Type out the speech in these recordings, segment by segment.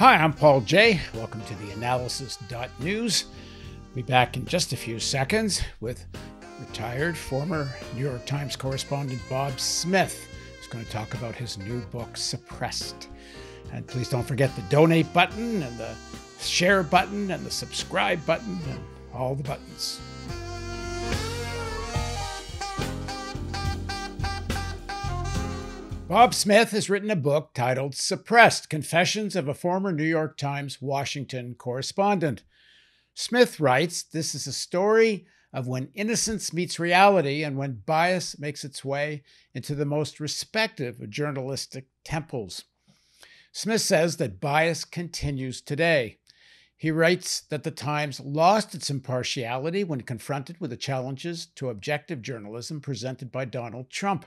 Hi, I'm Paul J. Welcome to theAnalysis-news. We'll be back in just a few seconds with retired former New York Times correspondent Bob Smith. He's going to talk about his new book, Suppressed. And please don't forget the donate button and the share button and the subscribe button and all the buttons. Bob Smith has written a book titled Suppressed: Confessions of a Former New York Times Washington Correspondent. Smith writes, this is a story of when innocence meets reality and when bias makes its way into the most respected of journalistic temples. Smith says that bias continues today. He writes that the Times lost its impartiality when confronted with the challenges to objective journalism presented by Donald Trump.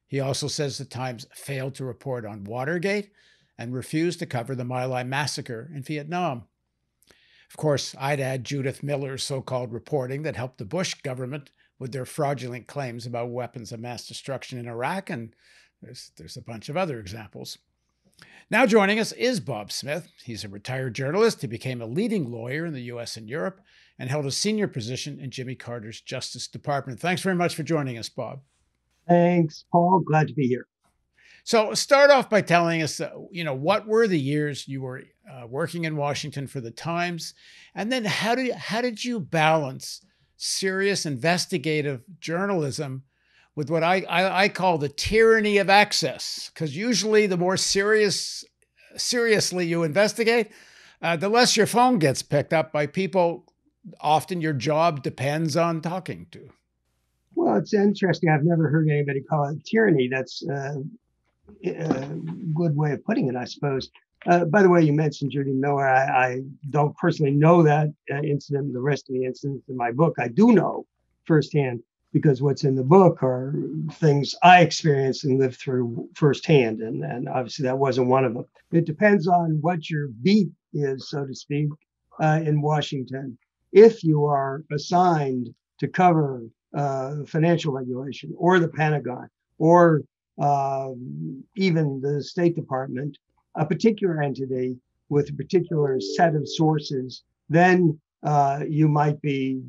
He also says the Times failed to report on Watergate and refused to cover the My Lai massacre in Vietnam. Of course, I'd add Judith Miller's so-called reporting that helped the Bush government with their fraudulent claims about weapons of mass destruction in Iraq, and there's a bunch of other examples. Now joining us is Bob Smith. He's a retired journalist. He became a leading lawyer in the U.S. and Europe and held a senior position in Jimmy Carter's Justice Department. Thanks very much for joining us, Bob. Thanks, Paul. Glad to be here. So start off by telling us, what were the years you were working in Washington for the Times? And then how did you balance serious investigative journalism with what I call the tyranny of access? Because usually the more seriously you investigate, the less your phone gets picked up by people often your job depends on talking to. Well, it's interesting. I've never heard anybody call it tyranny. That's a good way of putting it, I suppose. By the way, you mentioned Judy Miller. I don't personally know that incident, the rest of the incidents in my book. I do know firsthand because what's in the book are things I experienced and lived through firsthand. And obviously that wasn't one of them. It depends on what your beat is, so to speak, in Washington. If you are assigned to cover financial regulation or the Pentagon or even the State Department, a particular entity with a particular set of sources, then you might be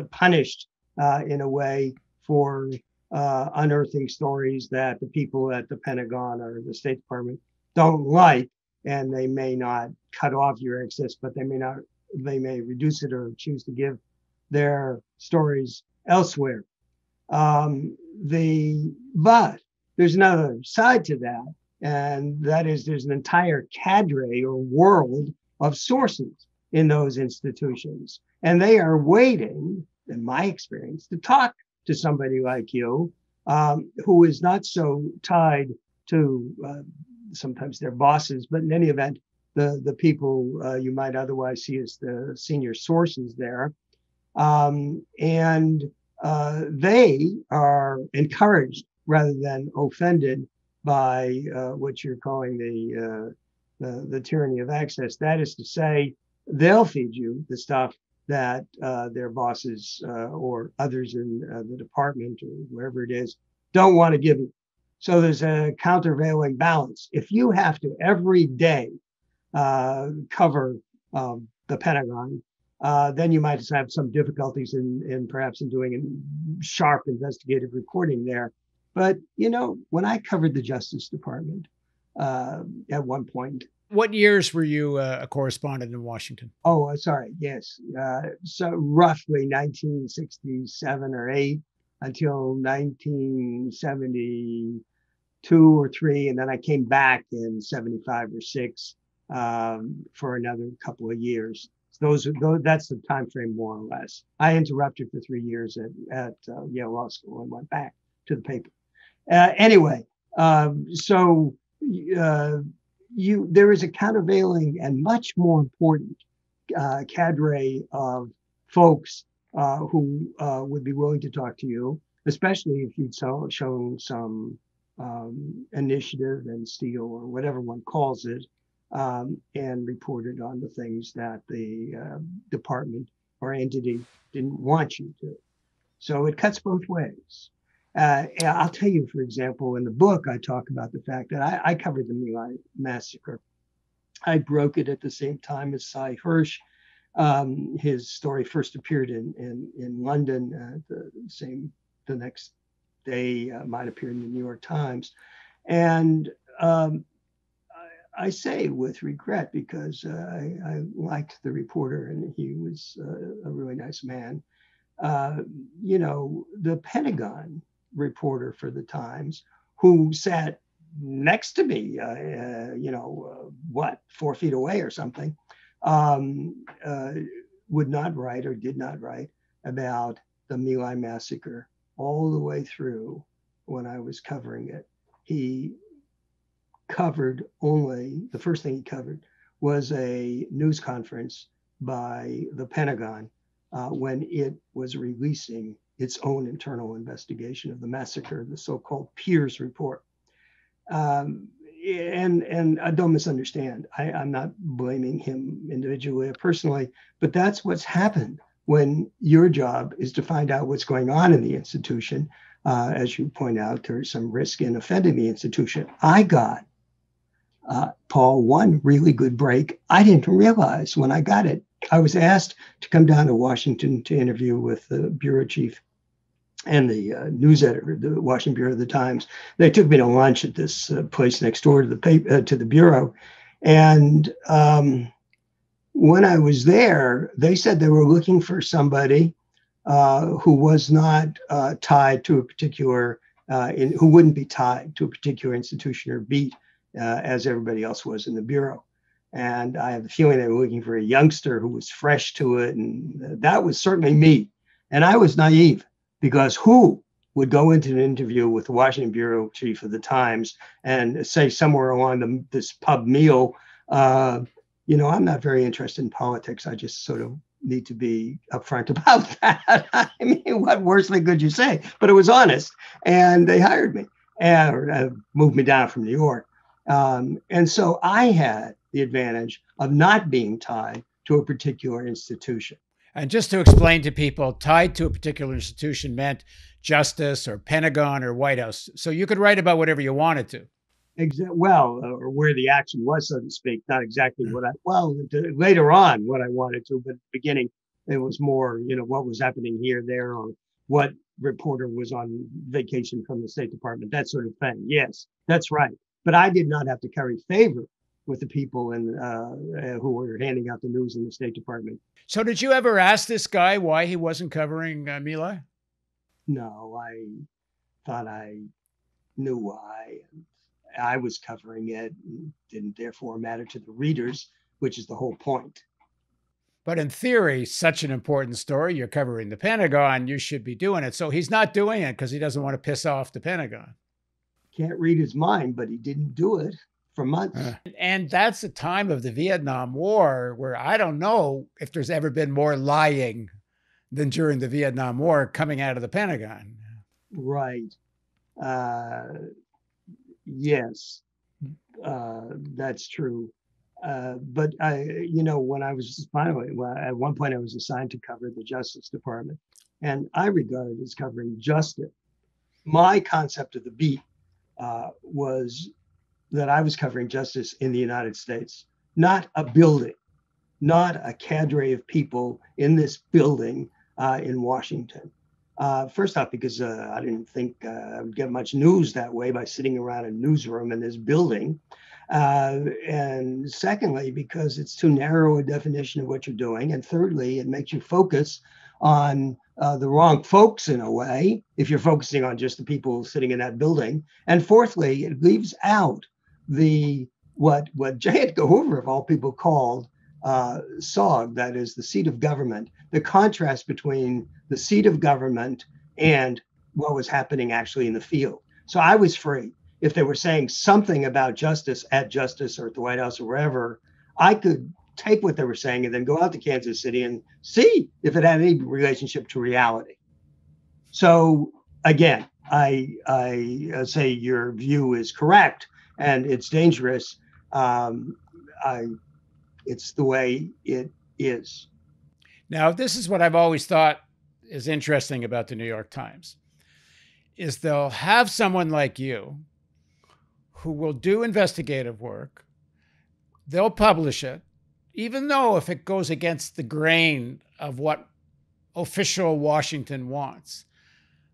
punished in a way for unearthing stories that the people at the Pentagon or the State Department don't like, and they may not cut off your access, but they may reduce it or choose to give their stories elsewhere. But there's another side to that, and that is there's an entire cadre or world of sources in those institutions, and they are waiting, in my experience, to talk to somebody like you, who is not so tied to sometimes their bosses, but in any event, the people you might otherwise see as the senior sources there. They are encouraged rather than offended by what you're calling the tyranny of access. That is to say, they'll feed you the stuff that their bosses or others in the department or wherever it is don't want to give you. So there's a countervailing balance. If you have to every day cover the Pentagon, then you might have some difficulties in perhaps in doing sharp investigative reporting there. But, when I covered the Justice Department at one point. What years were you a correspondent in Washington? Oh, sorry. Yes. So roughly 1967 or 8 until 1972 or 3. And then I came back in 75 or 6 for another couple of years. That's the time frame, more or less. I interrupted for 3 years at Yale Law School and went back to the paper. Anyway, there is a countervailing and much more important cadre of folks who would be willing to talk to you, especially if you'd shown some initiative and steel or whatever one calls it, and reported on the things that the department or entity didn't want you to. So it cuts both ways. I'll tell you, for example, in the book, I talk about the fact that I covered the My Lai massacre I broke it at the same time as Cy Hirsch. His story first appeared in London. The next day, might appear in the New York Times. And I say with regret, because I liked the reporter and he was a really nice man. The Pentagon reporter for the Times, who sat next to me, 4 feet away or something, would not write or did not write about the My Lai massacre all the way through when I was covering it. He covered the first thing he covered was a news conference by the Pentagon when it was releasing its own internal investigation of the massacre, the so-called Piers report. And don't misunderstand, I'm not blaming him individually or personally, but that's what's happened when your job is to find out what's going on in the institution. As you point out, there's some risk in offending the institution. I got, Paul, one really good break. I didn't realize when I got it. I was asked to come down to Washington to interview with the bureau chief and the news editor, the Washington Bureau of the Times. They took me to lunch at this place next door to the bureau. And when I was there, they said they were looking for somebody who was not tied to a particular, who wouldn't be tied to a particular institution or beat as everybody else was in the bureau. And I have the feeling they were looking for a youngster who was fresh to it. And that was certainly me. And I was naive, because who would go into an interview with the Washington bureau chief of the Times and say somewhere along this pub meal, I'm not very interested in politics. I just sort of need to be upfront about that. I mean, what worse thing could you say? But it was honest. And they hired me and moved me down from New York. And so I had the advantage of not being tied to a particular institution. And just to explain to people, tied to a particular institution meant Justice or Pentagon or White House. So you could write about whatever you wanted to. Or where the action was, so to speak. Not exactly later on what I wanted to, but at the beginning, it was more, what was happening here, there, or what reporter was on vacation from the State Department, that sort of thing. Yes, that's right. But I did not have to curry favor with the people who were handing out the news in the State Department. So did you ever ask this guy why he wasn't covering My Lai? No, I thought I knew why. I was covering it, and didn't therefore matter to the readers, which is the whole point. But in theory, such an important story, you're covering the Pentagon, you should be doing it. So he's not doing it because he doesn't want to piss off the Pentagon. Can't read his mind, but he didn't do it for months. And that's the time of the Vietnam War, where I don't know if there's ever been more lying than during the Vietnam War coming out of the Pentagon. Right. Yes, that's true. But when I was at one point I was assigned to cover the Justice Department, and I regarded as covering justice. My concept of the beat was that I was covering justice in the United States, not a building, not a cadre of people in this building in Washington. First off, because I didn't think I would get much news that way by sitting around a newsroom in this building. And secondly, because it's too narrow a definition of what you're doing. And thirdly, it makes you focus on the wrong folks in a way, if you're focusing on just the people sitting in that building. And fourthly, it leaves out what J. Edgar Hoover, of all people, called SOG, that is the seat of government, the contrast between the seat of government and what was happening actually in the field. So I was free. If they were saying something about justice at Justice or at the White House or wherever, I could take what they were saying and then go out to Kansas City and see if it had any relationship to reality. So again, I say your view is correct and it's dangerous. It's the way it is. Now, this is what I've always thought is interesting about the New York Times, is they'll have someone like you who will do investigative work, they'll publish it, even though if it goes against the grain of what official Washington wants.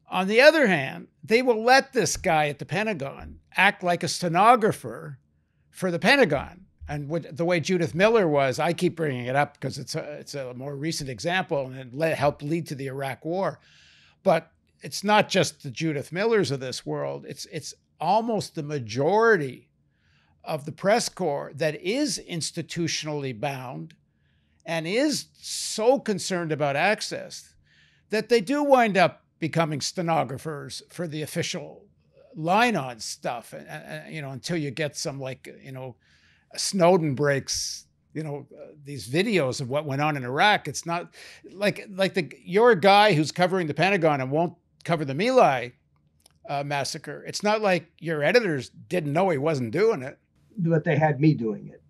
On the other hand, they will let this guy at the Pentagon act like a stenographer for the Pentagon. And the way Judith Miller was, I keep bringing it up because it's a more recent example and it helped lead to the Iraq War. But it's not just the Judith Millers of this world. It's almost the majority of the press corps that is institutionally bound and is so concerned about access that they do wind up becoming stenographers for the official line on stuff. And until you get some Snowden breaks, these videos of what went on in Iraq. It's not like you're a guy who's covering the Pentagon and won't cover the My Lai massacre. It's not like your editors didn't know he wasn't doing it. But they had me doing it.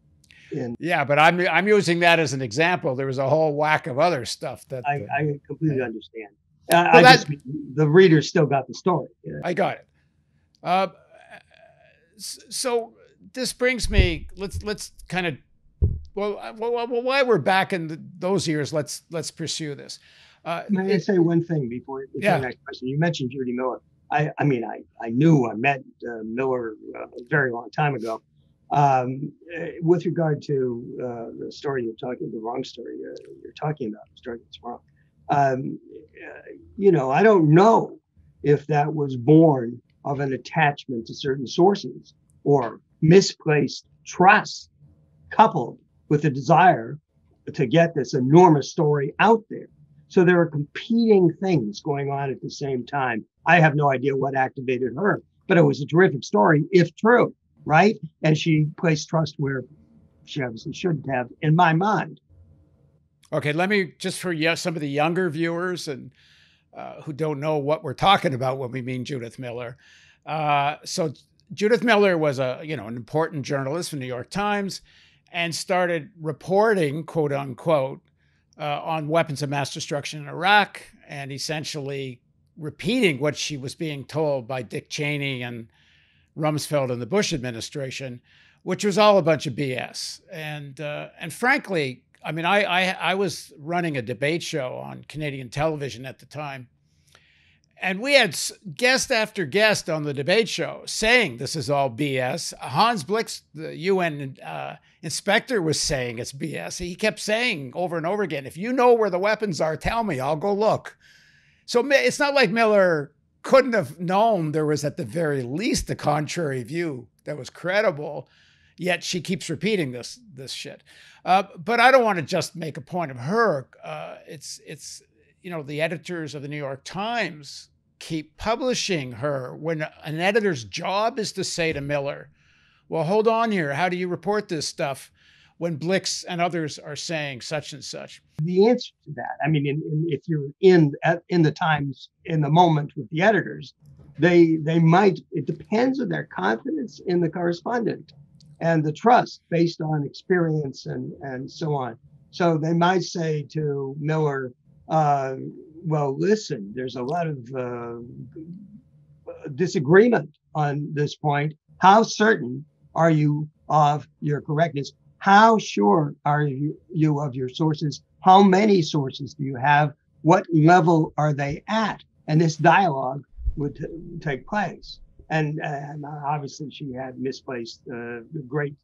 Yeah, but I'm using that as an example. There was a whole whack of other stuff that I completely understand. The reader still got the story. Yeah. I got it. So this brings me. Let's kind of while we're back in those years, let's pursue this. May I say one thing before the next question? You mentioned Judy Miller. I met Miller a very long time ago. With regard to the story the wrong story you're talking about, the story that's wrong. I don't know if that was born of an attachment to certain sources or misplaced trust coupled with a desire to get this enormous story out there. So there are competing things going on at the same time. I have no idea what activated her, but it was a terrific story, if true, right? And she placed trust where she obviously shouldn't have, in my mind. Okay, let me, just for some of the younger viewers and who don't know what we're talking about when we mean Judith Miller. So Judith Miller was an important journalist for the New York Times and started reporting, quote unquote, on weapons of mass destruction in Iraq and essentially repeating what she was being told by Dick Cheney and Rumsfeld and the Bush administration, which was all a bunch of BS. And frankly, I mean, I was running a debate show on Canadian television at the time, and we had guest after guest on the debate show saying this is all BS. Hans Blix, the UN inspector, was saying it's BS. He kept saying over and over again, if you know where the weapons are, tell me, I'll go look. So it's not like Miller couldn't have known there was at the very least a contrary view that was credible, yet she keeps repeating this shit. But I don't want to just make a point of her. It's the editors of the New York Times keep publishing her when an editor's job is to say to Miller, well, hold on here. How do you report this stuff when Blix and others are saying such and such? The answer to that, I mean, if you're in the Times in the moment with the editors, they might, it depends on their confidence in the correspondent and the trust based on experience and so on. So they might say to Miller, well, listen, there's a lot of disagreement on this point. How certain are you of your correctness? How sure are you of your sources? How many sources do you have? What level are they at? And this dialogue would take place. And obviously she had misplaced great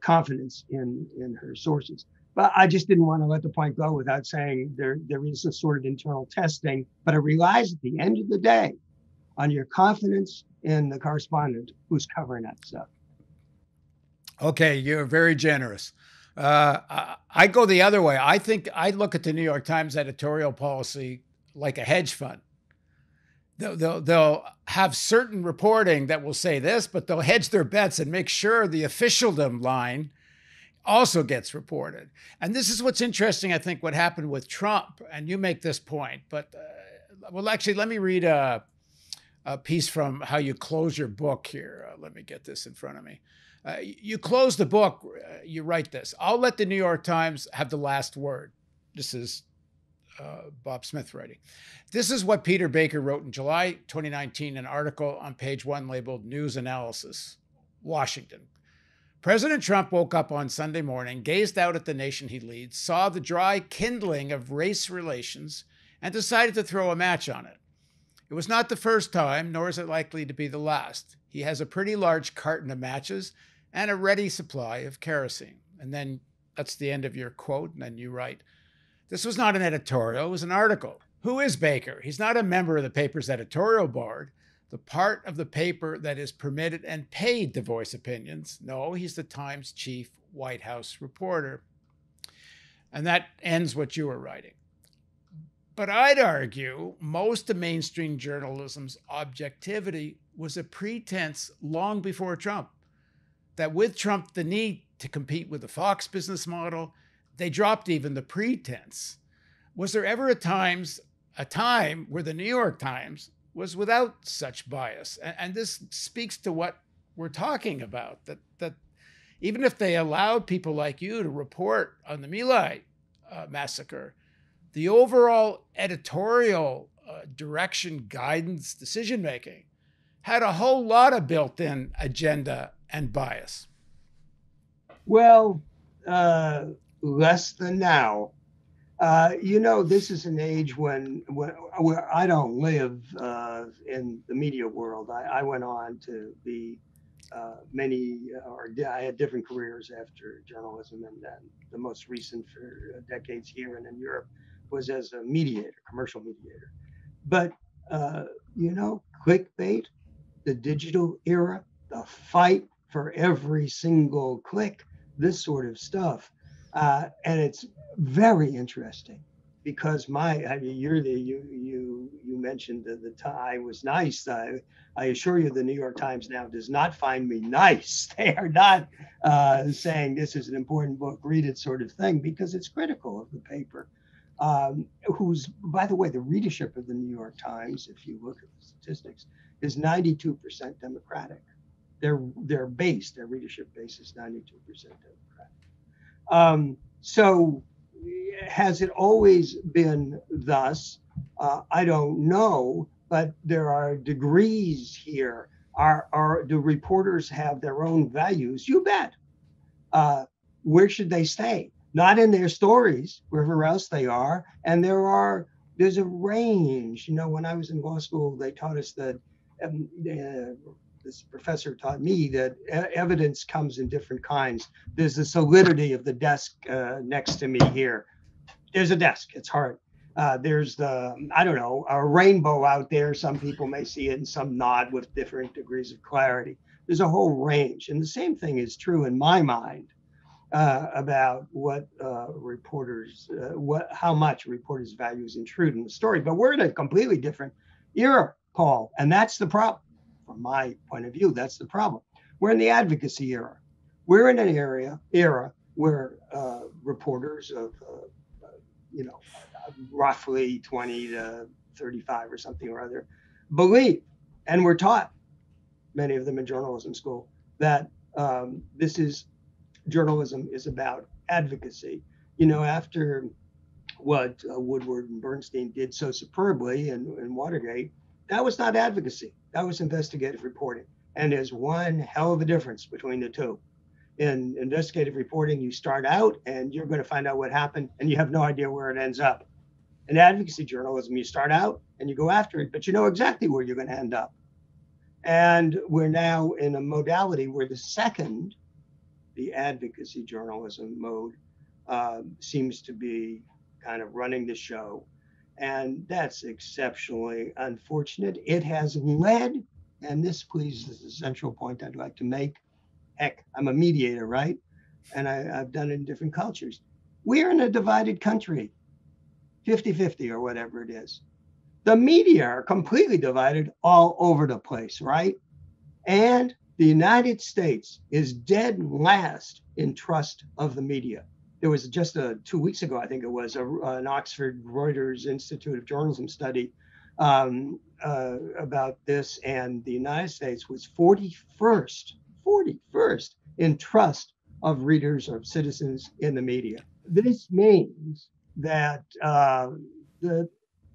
confidence in her sources. But I just didn't want to let the point go without saying there is a sort of internal testing, but it relies at the end of the day on your confidence in the correspondent who's covering that stuff. Okay, you're very generous. I go the other way. I think I look at the New York Times editorial policy like a hedge fund. They'll have certain reporting that will say this, but they'll hedge their bets and make sure the officialdom line also gets reported. And this is what's interesting, I think, what happened with Trump. And you make this point, but well, actually, let me read a piece from how you close your book here. Let me get this in front of me. You close the book, you write this: I'll let the New York Times have the last word. This is Bob Smith writing. This is what Peter Baker wrote in July 2019, an article on page 1 labeled News Analysis, Washington. President Trump woke up on Sunday morning, gazed out at the nation he leads, saw the dry kindling of race relations, and decided to throw a match on it. It was not the first time, nor is it likely to be the last. He has a pretty large carton of matches and a ready supply of kerosene. And then that's the end of your quote, and then you write, "This was not an editorial, it was an article." Who is Baker? He's not a member of the paper's editorial board, the part of the paper that is permitted and paid to voice opinions. No, he's the Times chief White House reporter. And that ends what you were writing. But I'd argue most of mainstream journalism's objectivity was a pretense long before Trump. That with Trump, the need to compete with the Fox business model, they dropped even the pretense. Was there ever a time where the New York Times was without such bias? And this speaks to what we're talking about, that even if they allowed people like you to report on the My Lai massacre, the overall editorial direction, guidance, decision-making had a whole lot of built-in agenda and bias. Well, less than now. This is an age where I don't live in the media world. I went on to be I had different careers after journalism, and then the most recent for decades here and in Europe was as a mediator, commercial mediator. But, clickbait, the digital era, the fight for every single click, this sort of stuff. And it's very interesting because you mentioned the I was nice. I assure you, the New York Times now does not find me nice. They are not saying this is an important book, read it sort of thing, because it's critical of the paper. Who's, by the way, the readership of the New York Times, if you look at the statistics, is 92% Democratic. Their readership base is 92% Democratic. So has it always been thus? I don't know, but there are degrees here. Do reporters have their own values? You bet. Where should they stay? Not in their stories, wherever else they are. And there's a range. When I was in law school, they taught us that this professor taught me that evidence comes in different kinds. There's the solidity of the desk next to me here. There's a desk, it's hard. There's a rainbow out there. Some people may see it and some not, with different degrees of clarity. There's a whole range. And the same thing is true in my mind about what how much reporters' values intrude in the story. But we're in a completely different era, Paul, and that's the problem. From my point of view, that's the problem. We're in the advocacy era. We're in an era where reporters of, roughly 20 to 35 or something or other believe, and we're taught, many of them in journalism school, that journalism is about advocacy. After what Woodward and Bernstein did so superbly in Watergate, that was not advocacy. That was investigative reporting. And there's one hell of a difference between the two. In investigative reporting, you start out and you're going to find out what happened and you have no idea where it ends up. In advocacy journalism, you start out and you go after it, but you know exactly where you're going to end up. And we're now in a modality where the advocacy journalism mode seems to be kind of running the show. And that's exceptionally unfortunate. It has led, and this, please, is the central point I'd like to make. Heck, I'm a mediator, right? And I've done it in different cultures. We're in a divided country, 50-50 or whatever it is. The media are completely divided all over the place, right? And the United States is dead last in trust of the media. There was just 2 weeks ago, I think it was, an Oxford Reuters Institute of Journalism study about this, and the United States was 41st in trust of readers or citizens in the media. This means that the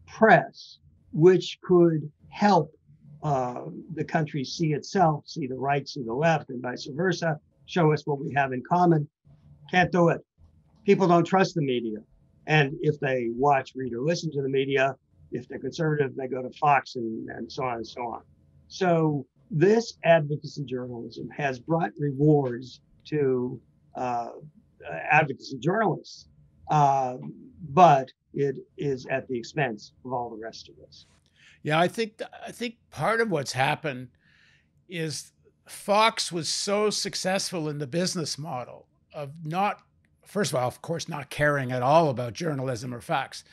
press, which could help the country see itself, see the right, see the left, and vice versa, show us what we have in common. Can't do it. People don't trust the media. And if they watch, read, or listen to the media, if they're conservative, they go to Fox and so on and so on. So this advocacy journalism has brought rewards to advocacy journalists, but it is at the expense of all the rest of us. Yeah, I think part of what's happened is Fox was so successful in the business model of not, first of all, of course, not caring at all about journalism or facts,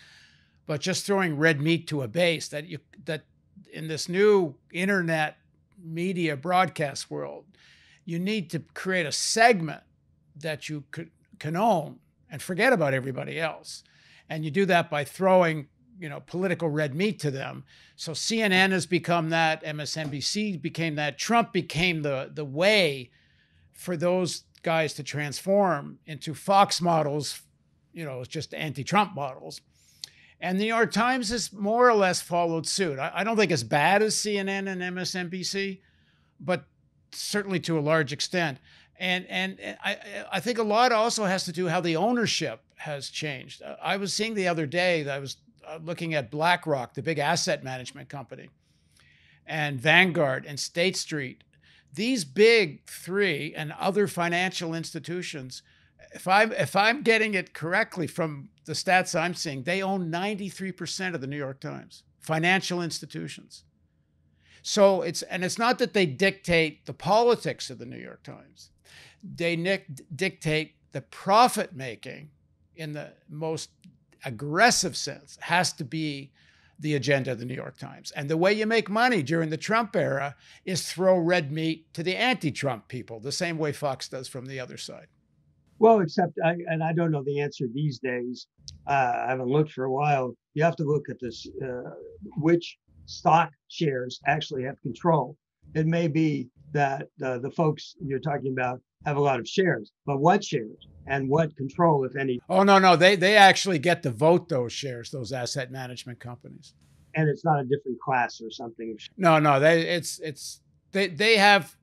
but just throwing red meat to a base that in this new internet media broadcast world, you need to create a segment that you can own and forget about everybody else. And you do that by throwing, political red meat to them. So CNN has become that, MSNBC became that, Trump became the way for those guys to transform into Fox models, just anti-Trump models. And the New York Times has more or less followed suit. I don't think as bad as CNN and MSNBC, but certainly to a large extent. And I think a lot also has to do how the ownership has changed. I was seeing the other day that I was looking at BlackRock, the big asset management company, and Vanguard and State Street. These big three and other financial institutions, if I'm getting it correctly from the stats I'm seeing, they own 93% of the New York Times, financial institutions. So it's not that they dictate the politics of the New York Times. They dictate the profit making in the most aggressive sense has to be the agenda of the New York Times. And the way you make money during the Trump era is throw red meat to the anti-Trump people, the same way Fox does from the other side. Well, except, I don't know the answer these days. I haven't looked for a while. You have to look at this, which stock shares actually have control. It may be that the folks you're talking about have a lot of shares, but what shares and what control, if any? Oh, no, they actually get to vote those shares, those asset management companies. And it's not a different class or something. No, they have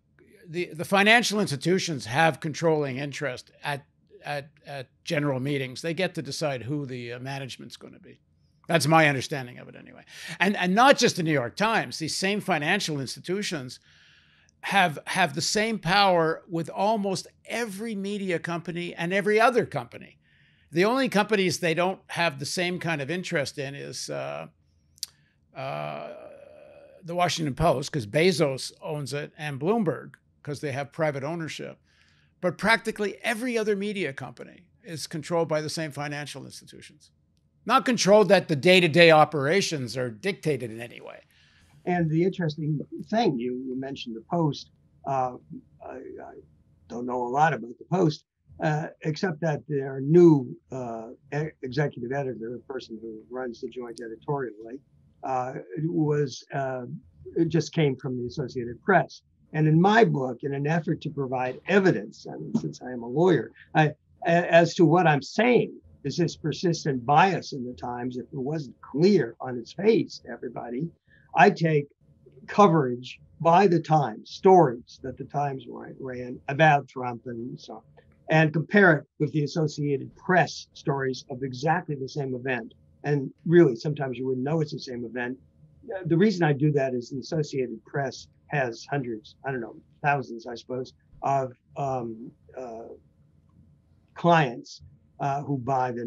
the financial institutions have controlling interest at general meetings. They get to decide who the management's going to be. That's my understanding of it anyway. And not just the New York Times, these same financial institutions have the same power with almost every media company and every other company. The only companies they don't have the same kind of interest in is the Washington Post, because Bezos owns it, and Bloomberg, because they have private ownership. But practically every other media company is controlled by the same financial institutions. Not controlled that the day-to-day operations are dictated in any way. And the interesting thing, you mentioned the Post. I don't know a lot about the Post, except that their new executive editor, the person who runs the joint editorial, it just came from the Associated Press. And in my book, in an effort to provide evidence, since I am a lawyer, as to what I'm saying, is this persistent bias in the Times, if it wasn't clear on its face to everybody, I take coverage by the Times, stories that the Times ran about Trump and so on, and compare it with the Associated Press stories of exactly the same event. And really, sometimes you wouldn't know it's the same event. The reason I do that is the Associated Press has hundreds, I don't know, thousands, I suppose, of clients who buy the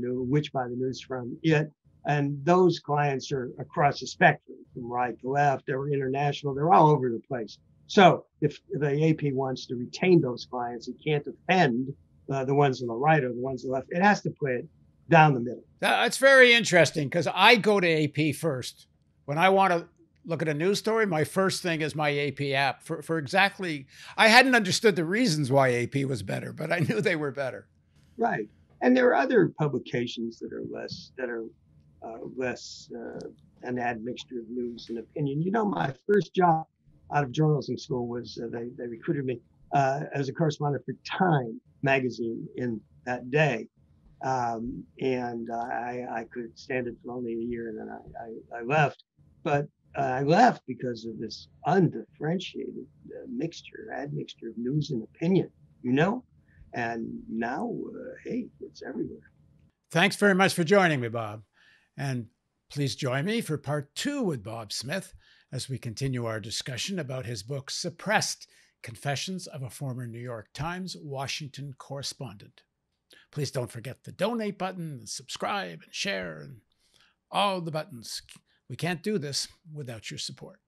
news from it. And those clients are across the spectrum, from right to left, they're international, they're all over the place. So if the AP wants to retain those clients, it can't offend the ones on the right or the ones on the left. It has to put it down the middle. That's very interesting, because I go to AP first. When I want to look at a news story, my first thing is my AP app for exactly, I hadn't understood the reasons why AP was better, but I knew they were better. Right. And there are other publications that are less an admixture of news and opinion. My first job out of journalism school was they recruited me as a correspondent for Time magazine in that day. And I could stand it for only a year, and then I left. But I left because of this undifferentiated admixture of news and opinion. and now, hey, it's everywhere. Thanks very much for joining me, Bob. And please join me for part 2 with Bob Smith as we continue our discussion about his book, Suppressed: Confessions of a Former New York Times Washington Correspondent. Please don't forget the donate button, and subscribe and share, and all the buttons. We can't do this without your support.